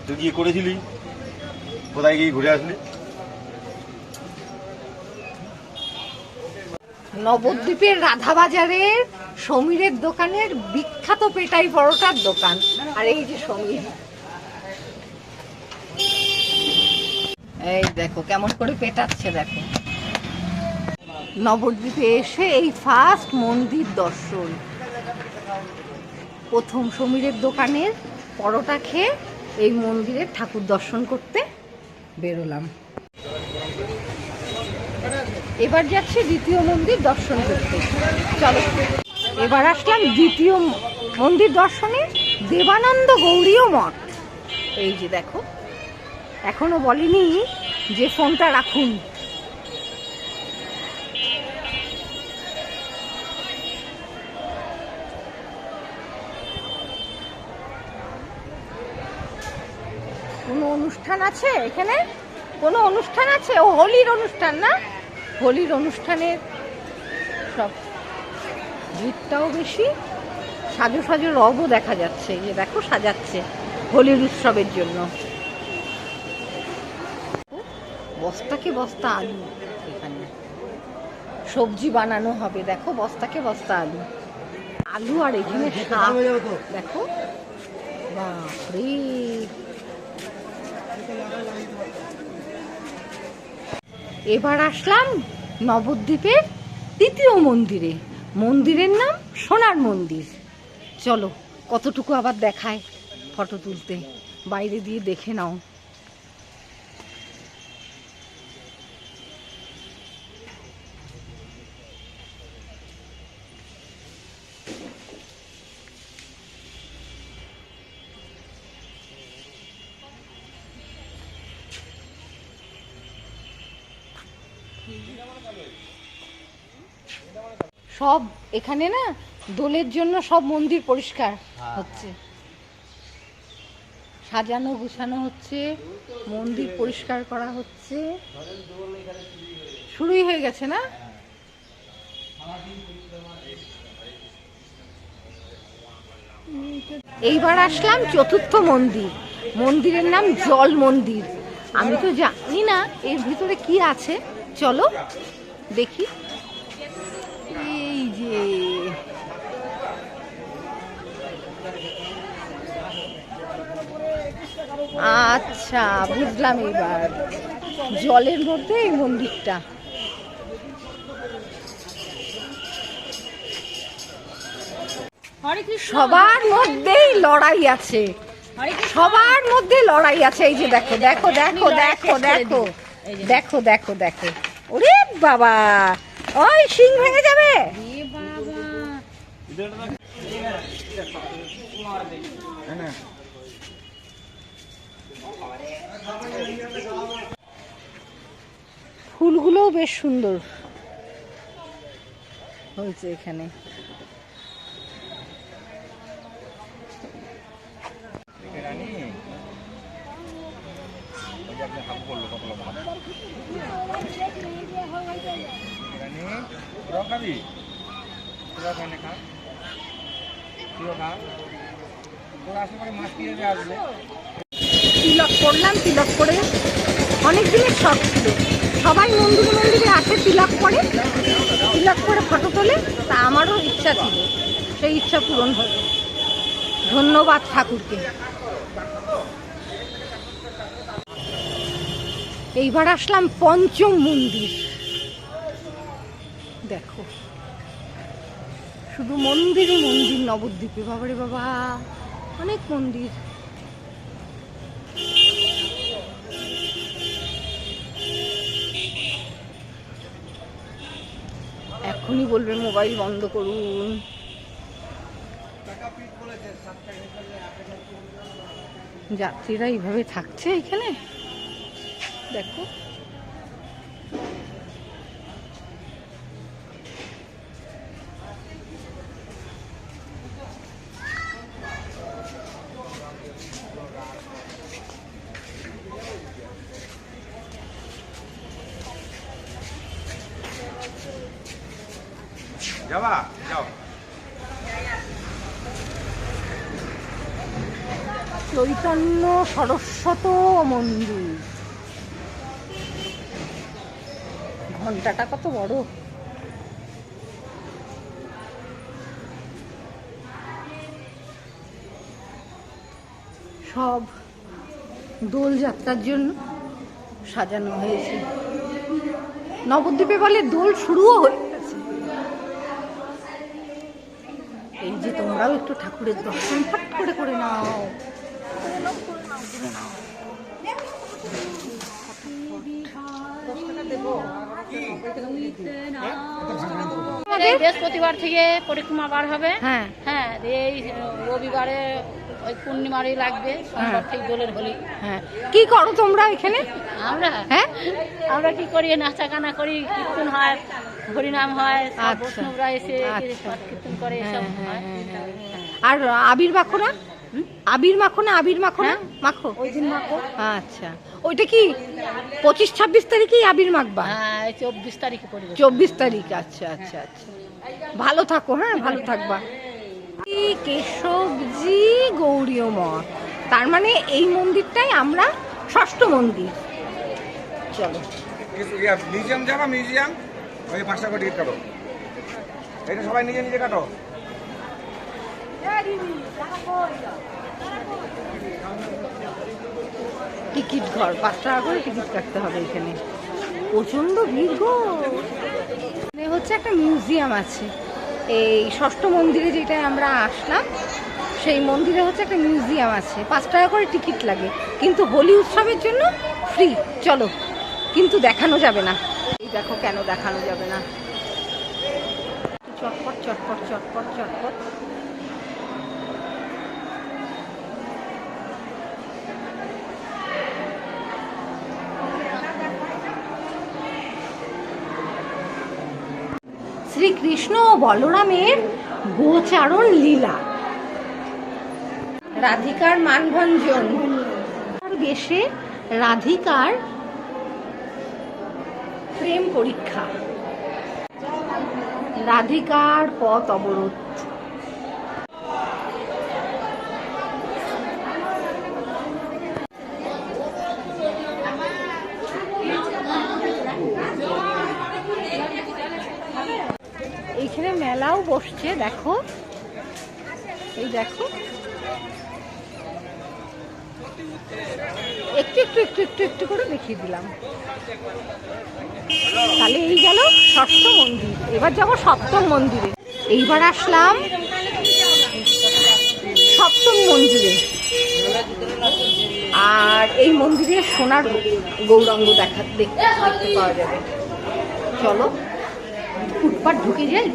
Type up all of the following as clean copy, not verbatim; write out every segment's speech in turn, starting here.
তুই গিয়ে করেছিলি, কোথায় গিয়ে ঘুরে আসলি? নবদ্বীপের রাধাবাজারের সমীরের দোকানের বিখ্যাত পেটাই পরোটার দোকান। আর এই যে সমীর, এই দেখো কেমন করে পেটাচ্ছে, দেখো। নবদ্বীপে এসে এই ফার্স্ট মন্দির দর্শন। প্রথম সমীরের দোকানের পরোটা খেয়ে এই মন্দিরের ঠাকুর দর্শন করতে বেরোলাম। এবার যাচ্ছি দ্বিতীয় মন্দির দর্শন করতে, চলো। এবার আসলাম দ্বিতীয় মন্দির দর্শনে, দেবানন্দ গৌড়ীয় মঠ। এই যে দেখো, এখনো বলেনি যে ফোনটা রাখুন। কোনো অনুষ্ঠান আছে এখানে? কোনো অনুষ্ঠান আছে? ও হোলির অনুষ্ঠান না? হোলির অনুষ্ঠানের সব ভিড়টাও বেশি, সাজো সাজো রবও দেখা যাচ্ছে। এই যে দেখো সাজাচ্ছে হোলির উৎসবের জন্য। বস্তাকে বস্তা আলু, এখানে সবজি বানানো হবে। দেখো বস্তাকে বস্তা আলু, আলু আর এখানে শাক। দেখো বাপরে, এবার আসলাম নবদ্বীপের তৃতীয় মন্দিরে। মন্দিরের নাম সোনার মন্দির। চলো কতটুকু আবার দেখায় ফটো তুলতে, বাইরে দিয়ে দেখে নাও। সব এখানে না দোলের জন্য সব মন্দির পরিষ্কার হচ্ছে, সাজানো গুছানো হচ্ছে, মন্দির পরিষ্কার করা হচ্ছে। শুরুই হয়ে গেছে না? এইবার আসলাম চতুর্থ মন্দির। মন্দিরের নাম জল মন্দির। আমি তো জানি না এর ভিতরে কি আছে, চলো দেখি। এই যে আচ্ছা বুঝলাম, এবার জলের মধ্যে এই মন্দিরটা। সবার মধ্যেই লড়াই আছে, সবার মধ্যে লড়াই আছে। এই যে দেখো দেখো দেখো দেখো দেখো দেখো দেখো দেখো, ওরে বাবা, ওই শিং ভেঙে যাবে। ফুলগুলোও বেশ সুন্দর হয়েছে এখানে। তিলক করলাম, তিলক করে অনেক দিনের শখ ছিল, সবাই মন্দিরে মন্দিরে আসে তিলক করে, তিলক করে ফটো তোলে। তা আমারও ইচ্ছা ছিল, সেই ইচ্ছা পূরণ হলো। ধন্যবাদ ঠাকুরকে। এইবার আসলাম পঞ্চম মন্দির। দেখো শুধু মন্দিরই মন্দির নবদ্বীপে, বাবারে বাবা, অনেক মন্দির। এখনই বলবে মোবাইল বন্ধ করুন। যাত্রীরা এইভাবে থাকছে এখানে, দেখো। যাবা যাও। চৈতন্য সরস্বত মন্দির। ঘন্টাটা কত বড়! সব দোলযাত্রার জন্য সাজানো হয়েছে। নবদ্বীপে বলে দোল শুরুও হয়ে গেছে। এই যে তোমরাও একটু ঠাকুরের দর্শন ফট করে করে নাও। বৃহস্পতিবার থেকে পরিক্রমা বার হবে। হ্যাঁ হ্যাঁ, এই রবিবারে ওই পূর্ণিমারই লাগবে, সোমবার থেকে দোলের হোলি। হ্যাঁ, কি করো তোমরা এখানে? আমরা হ্যাঁ আমরা কি করি, নাচা গানা করি, কীর্তন হয়, হরিনাম হয়, সব আচ্ছা। বৈষ্ণবরা এসে আচ্ছা। পাঠ কীর্তন করে, এসব হয়। আর আবির মাখো না? আবির মাখো না? আবির মাখো না? মাখো ওই দিন মাখো। আচ্ছা, ওইটা কি 25-26 তারিখেই আবির মাখবা? হ্যাঁ, 24 তারিখে পড়বে। 24 তারিখ। আচ্ছা আচ্ছা আচ্ছা, ভালো থাকো। হ্যাঁ, ভালো থাকবা। কেশবজি গৌরীয় মঠ, তার মানে এই মন্দিরটাই আমরা ষষ্ঠ মন্দির। চলো। মিউজিয়াম যাবা? মিউজিয়াম ওই 5 টাকা টিকিট কাটো। এটা সবাই নিজে নিজে কাটো। টিকিট ঘর 5 টাকা করে টিকিট কাটতে হবে এখানে। প্রচন্ড ভিড় গো। এখানে হচ্ছে একটা মিউজিয়াম আছে, এই ষষ্ঠ মন্দিরে যেটায় আমরা আসলাম সেই মন্দিরে হচ্ছে একটা মিউজিয়াম আছে। 5 টাকা করে টিকিট লাগে, কিন্তু হোলি উৎসবের জন্য ফ্রি। চলো, কিন্তু দেখানো যাবে না। এই দেখো কেন দেখানো যাবে না। চটপট চটপট চটপট চটপট। শ্রীকৃষ্ণ ও বলরামের গোচারণ লীলা, রাধিকার মানভঞ্জন বেশে রাধিকার প্রেম পরীক্ষা, রাধিকার পথ অবরোধ। এইখানে মেলাও বসছে, দেখো, এই দেখো, একটু একটু একটু একটু একটু করে দেখিয়ে দিলাম। তাহলে এই গেল ষষ্ঠ মন্দির। এবার যাব সপ্তম মন্দিরে। এইবার আসলাম সপ্তম মন্দিরে। আর এই মন্দিরে সোনার গৌরাঙ্গ দেখতে পাওয়া যাবে। চলো ফুটপাত ঢুকে যাই।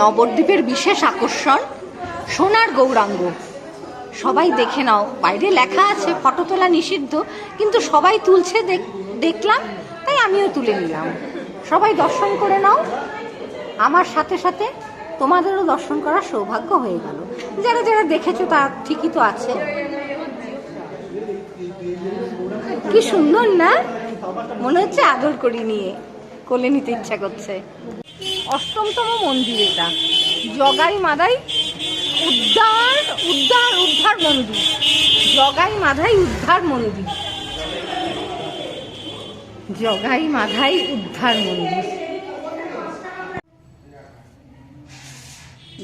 নবদ্বীপের বিশেষ আকর্ষণ সোনার গৌরাঙ্গ। সবাই দেখে নাও, বাইরে লেখা আছে ফটো তোলা নিষিদ্ধ, কিন্তু সবাই তুলছে দেখলাম, তাই আমিও তুলে নিলাম। সবাই দর্শন করে নাও, আমার সাথে সাথে তোমাদেরও দর্শন করার সৌভাগ্য হয়ে গেল। যারা যারা দেখেছো তা ঠিকই তো আছে। কি সুন্দর না? মনে হচ্ছে আদর করি নিয়ে কোলে নিতে ইচ্ছা করছে। অষ্টমতম মন্দির এটা, জগাই মাদাই উদ্ধার উদ্ধার উদ্ধার মন্দির। জগাই মাধাই উদ্ধার মন্দির, জগাই মাধাই উদ্ধার মন্দির,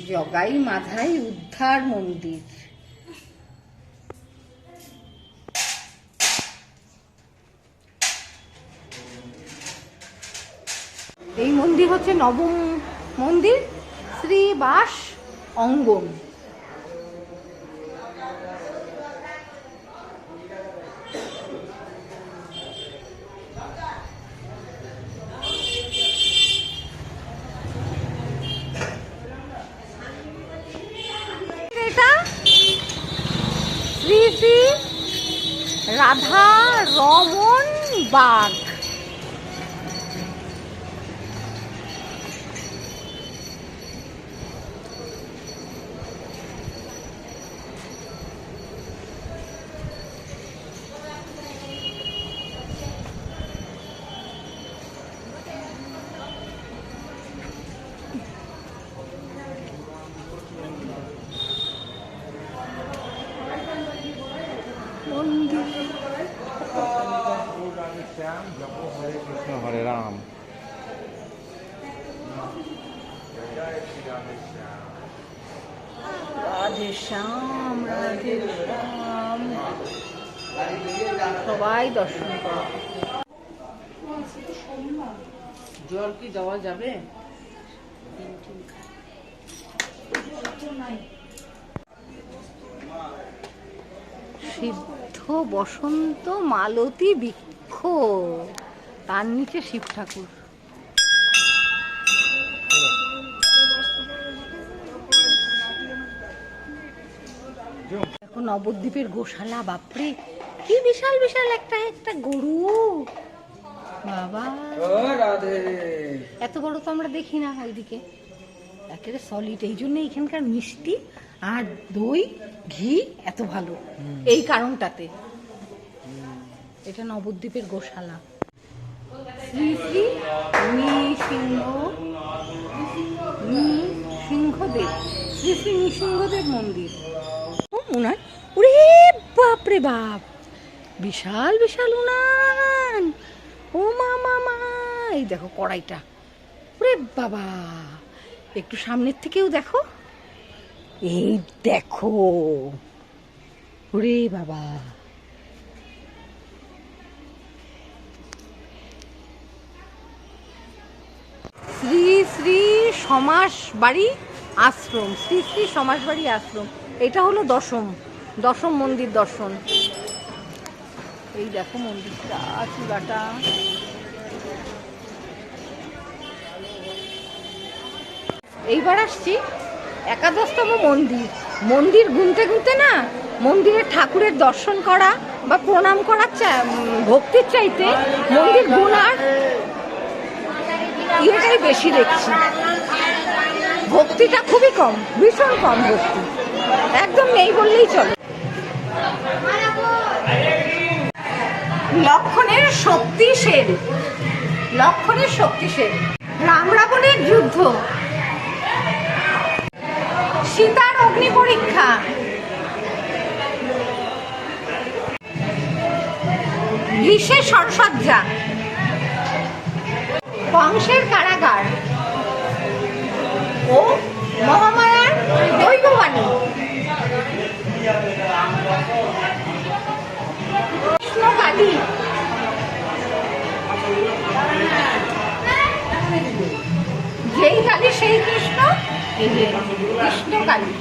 জগাই মাধাই উদ্ধার মন্দির। এই মন্দির হচ্ছে নবম মন্দির, শ্রীবাস অঙ্গন। এটা শ্রী শ্রী রাধা রমন বাগ। রাধে শ্যাম রাধে শ্যাম, সবাই দর্শন করো। জল কি দেওয়া যাবে? সিদ্ধ বসন্ত মালতী বৃক্ষ, তার নিচে শিব ঠাকুর। দেখো নবদ্বীপের গোশালা, বাপরে কি বিশাল বিশাল একটা একটা গরু, বাবা এত বড় তো আমরা দেখি না ওইদিকে, একেবারে সলিড। এই জন্য এখানকার মিষ্টি আর দই ঘি এত ভালো, এই কারণটাতে। এটা নবদ্বীপের গোশালা। শ্রী শ্রী নৃসিংহদেব, শ্রী শ্রী নৃসিংহদেব মন্দির। উনান, ওরে বাপরে বাপ, বিশাল বিশাল উনান, ও মা, এই দেখো কড়াইটা, ওরে বাবা, একটু সামনের থেকেও দেখো, এই দেখো, ওরে বাবা। শ্রী শ্রী সমাস বাড়ি আশ্রম, শ্রী শ্রী সমাস বাড়ি আশ্রম, এটা হলো দশম মন্দির দর্শন। এই দেখো মন্দিরটা, চূড়াটা। এইবার আসছি একাদশতম মন্দির গুনতে গুনতে না, মন্দিরের ঠাকুরের দর্শন করা বা প্রণাম করার ভক্তির চাইতে মন্দির গুনার ইয়েটাই বেশি দেখছি। ভক্তিটা খুবই কম, ভীষণ কম ভক্তি, একদম নেই বললেই চলে। লক্ষণের শক্তিশালী, রাম রাবণের যুদ্ধ, সীতার অগ্নি পরীক্ষা, গ্রীষ্মের সরসজ্জা, কংসের কারাগার ও মহামায়ার দৈববাণী, কৃষ্ণকালী, যেই কালী সেই কৃষ্ণ, কৃষ্ণকালী,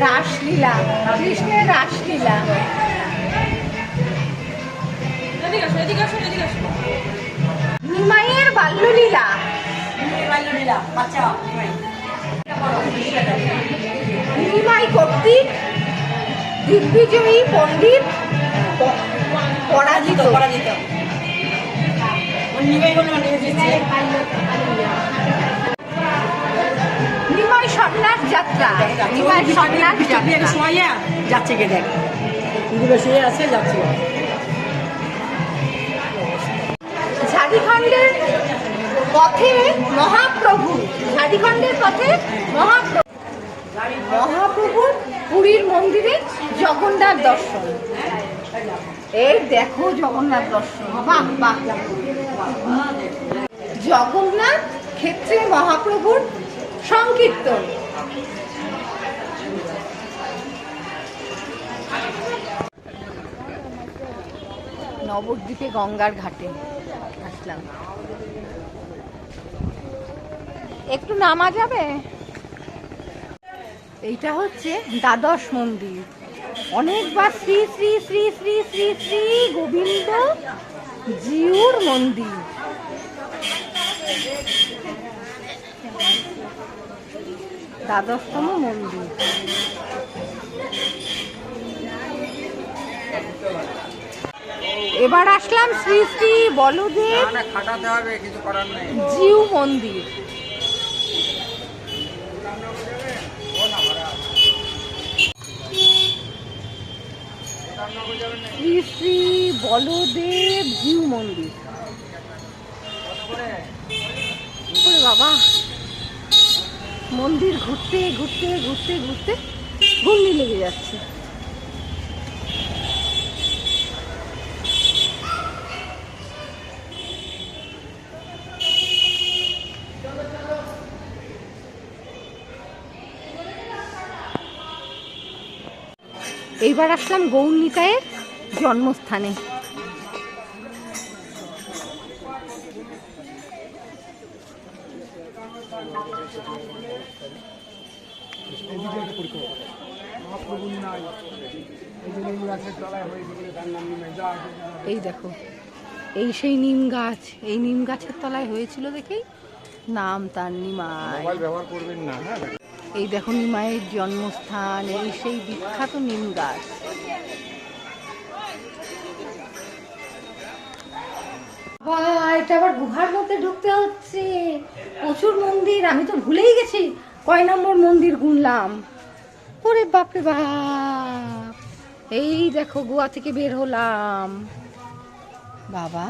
রাসলীলা, কৃষ্ণের রাসলীলা, নিমাইয়ের বাল্যলীলা, নিমাই কর্তৃক দিগ্বিজয়ী পণ্ডিত পরাজিত, নিমাই সন্ন্যাস যাত্রা, যাচ্ছে কে দেখ, শুয়ে আছে, যাচ্ছে। ঝাড়খণ্ডের পথে মহাপ্রভু, মহাপ্রভুর পুরীর মন্দিরে জগন্নাথ দর্শন। এই দেখো জগন্নাথ দর্শন, বাহ বাহ। জগন্নাথ ক্ষেত্রে মহাপ্রভুর সংকীর্তন। নবদ্বীপে গঙ্গার ঘাটে আসলাম, একটু নামা যাবে। এইটা হচ্ছে দ্বাদশ মন্দির, অনেকবার শ্রী শ্রী শ্রী শ্রী শ্রী শ্রী গোবিন্দ জিউর মন্দির। দ্বাদশতম মন্দির। এবার আসলাম শ্রী শ্রী বলদেব জিউ মন্দির। শ্রী শ্রী বলদেব জিউ মন্দির। বাবা, মন্দির ঘুরতে ঘুরতে ঘুরতে ঘুরতে ঘূর্ণি লেগে যাচ্ছে। এইবার আসলাম গৌর নিতাইয়ের জন্মস্থানে। এই দেখো, এই সেই নিম গাছ, এই নিম গাছের তলায় হয়েছিল দেখেই নাম তার নিমাই। মোবাইল ব্যবহার করবেন না, হ্যাঁ। এই দেখো নিমাইয়ের জন্মস্থান, এই সেই বিখ্যাত নিম গাছ। এটা আবার গুহার মধ্যে ঢুকতে হচ্ছে, প্রচুর মন্দির। আমি তো ভুলেই গেছি কয় নম্বর মন্দির গুনলাম। ওরে বাপরে বাপ, এই দেখো গুহা থেকে বের হলাম। বাবা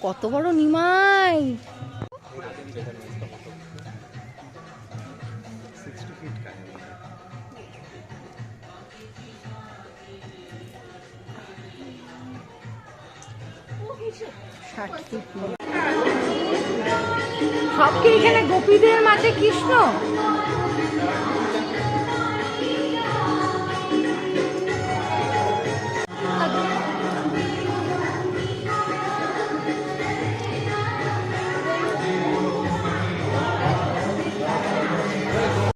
কত বড় নিমাই! সব কি এখানে গোপীদের মাঝে কৃষ্ণ?